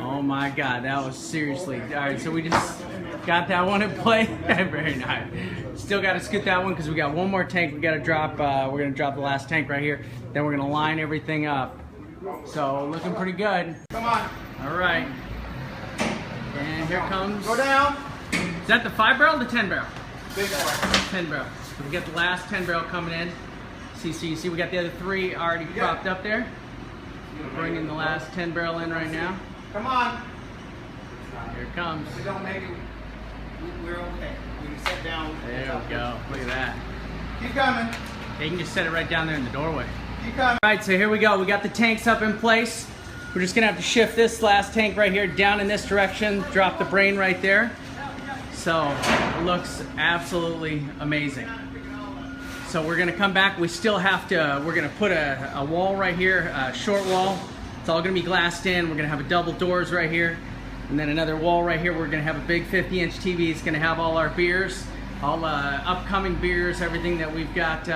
Oh my God, that was seriously. All right, so we just got that one in play. Very nice. Still got to scoot that one because we got one more tank we got to drop. We're going to drop the last tank right here. Then we're going to line everything up. So looking pretty good. Come on. All right. And here comes. Go down. Is that the 5 barrel or the 10 barrel? Big one. 10 barrel. So we got the last 10 barrel coming in. So you see we got the other 3 already propped up there. We're bringing the last 10 barrel in right now. Come on. Here it comes. If we don't make it, we're okay. We can sit down. There we go. Look at that. Keep coming. You can just set it right down there in the doorway. Keep coming. All right, so here we go. We got the tanks up in place. We're just gonna have to shift this last tank right here down in this direction, drop the brain right there. So it looks absolutely amazing. So we're gonna come back. We still have to, we're gonna put a wall right here, a short wall. It's all gonna be glassed in. We're gonna have a double doors right here. And then another wall right here. We're gonna have a big 50-inch TV. It's gonna have all our beers, all upcoming beers, everything that we've got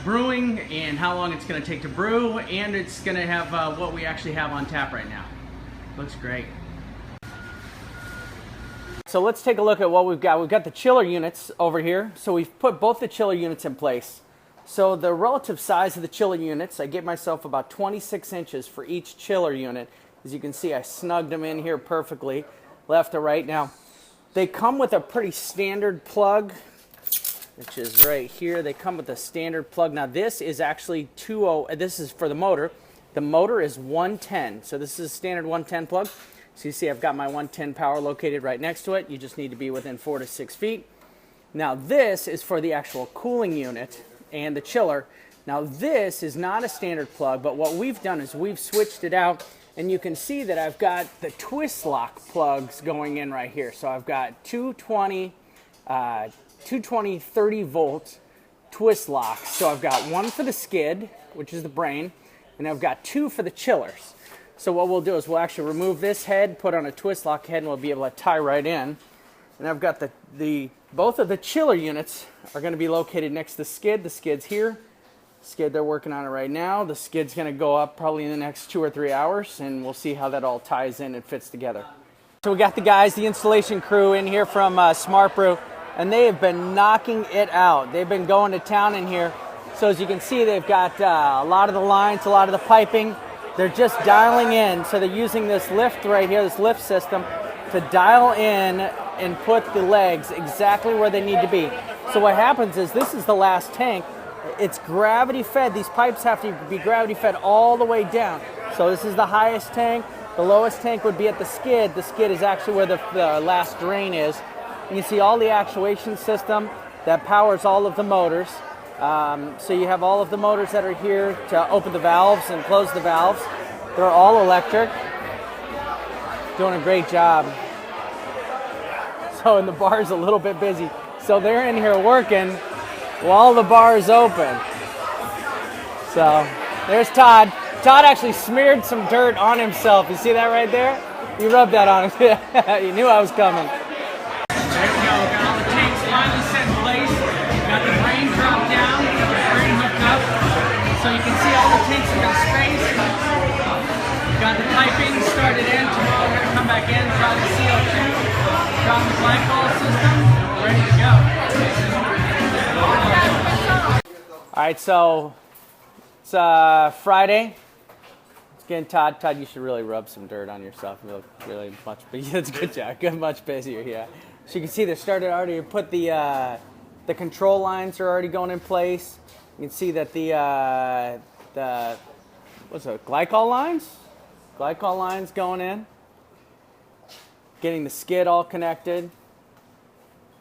brewing and how long it's gonna take to brew. And it's gonna have what we actually have on tap right now. Looks great. So let's take a look at what we've got. We've got the chiller units over here. So we've put both the chiller units in place. So the relative size of the chiller units, I gave myself about 26 inches for each chiller unit. As you can see, I snugged them in here perfectly, left to right. Now, they come with a pretty standard plug, which is right here. They come with a standard plug. Now this is actually 2.0, this is for the motor. The motor is 110, so this is a standard 110 plug. So you see I've got my 110 power located right next to it. You just need to be within 4 to 6 feet. Now this is for the actual cooling unit and the chiller. Now this is not a standard plug, but what we've done is we've switched it out, and you can see that I've got the twist lock plugs going in right here. So I've got 220 30 volt twist locks. So I've got one for the skid, which is the brain, and I've got 2 for the chillers. So what we'll do is we'll actually remove this head, put on a twist lock head, and we'll be able to tie right in. And I've got both of the chiller units are going to be located next to the skid. The skid's here. Skid, they're working on it right now. The skid's going to go up probably in the next 2 or 3 hours, and we'll see how that all ties in and fits together. So we got the guys, the installation crew in here from Smartbrew, and they have been knocking it out. They've been going to town in here. So as you can see, they've got a lot of the lines, a lot of the piping. They're just dialing in. So they're using this lift right here, this lift system, to dial in and put the legs exactly where they need to be. So what happens is, this is the last tank. It's gravity fed. These pipes have to be gravity fed all the way down. So this is the highest tank. The lowest tank would be at the skid. The skid is actually where the last drain is. You can see all the actuation system that powers all of the motors. So you have all of the motors that are here to open the valves and close the valves. They're all electric. Doing a great job. So, and the bar's a little bit busy. So they're in here working while the bar is open. So there's Todd. Todd actually smeared some dirt on himself. You see that right there? He rubbed that on him. He knew I was coming. There we go. Got all the tanks finally set in place. Got the brain dropped down. Got the brain hooked up. So you can see all the tanks have got space. Got the piping started in. Tomorrow we're going to come back in, drop the CO2, drop the glycol system. We're ready to go. All right, so it's Friday. Again, Todd, you should really rub some dirt on yourself. You look really much, it's a good job. Good, much busier, yeah. So you can see they started already to put the control lines are already going in place. You can see that the what's it, glycol lines going in. Getting the skid all connected.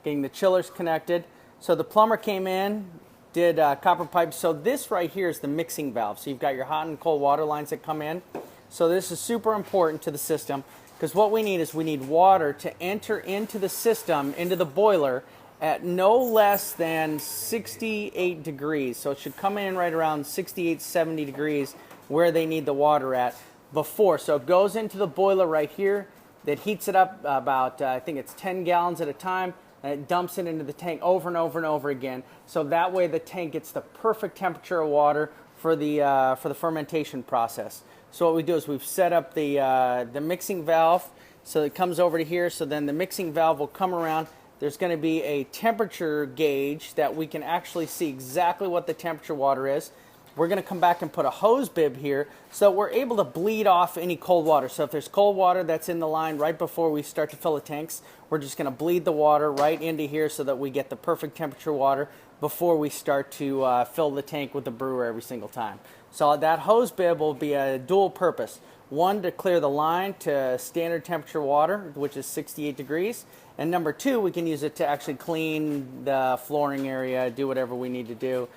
Getting the chillers connected. So the plumber came in did copper pipes. So this right here is the mixing valve. So you've got your hot and cold water lines that come in. So this is super important to the system, because what we need is we need water to enter into the system, into the boiler, at no less than 68 degrees. So it should come in right around 68, 70 degrees where they need the water at before. So it goes into the boiler right here, that heats it up about, I think it's 10 gallons at a time, and it dumps it into the tank over and over and over again. So that way the tank gets the perfect temperature of water for the fermentation process. So what we do is we've set up the mixing valve, so it comes over to here. So then the mixing valve will come around. There's going to be a temperature gauge that we can actually see exactly what the temperature water is. We're going to come back and put a hose bib here so we're able to bleed off any cold water. So if there's cold water that's in the line right before we start to fill the tanks, we're just going to bleed the water right into here so that we get the perfect temperature water before we start to fill the tank with the brewer every single time. So that hose bib will be a dual purpose. One, to clear the line to standard temperature water, which is 68 degrees. And number two, we can use it to actually clean the flooring area, do whatever we need to do,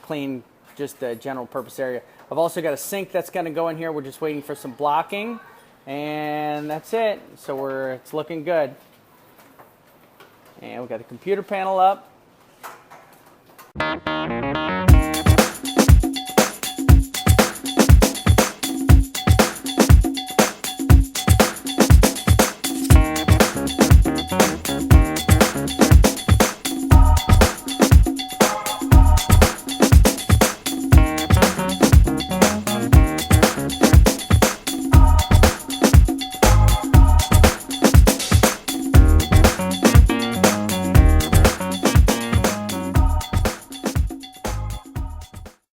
clean just the general purpose area. I've also got a sink that's going to go in here. We're just waiting for some blocking, and that's it. So it's looking good. And we've got the computer panel up.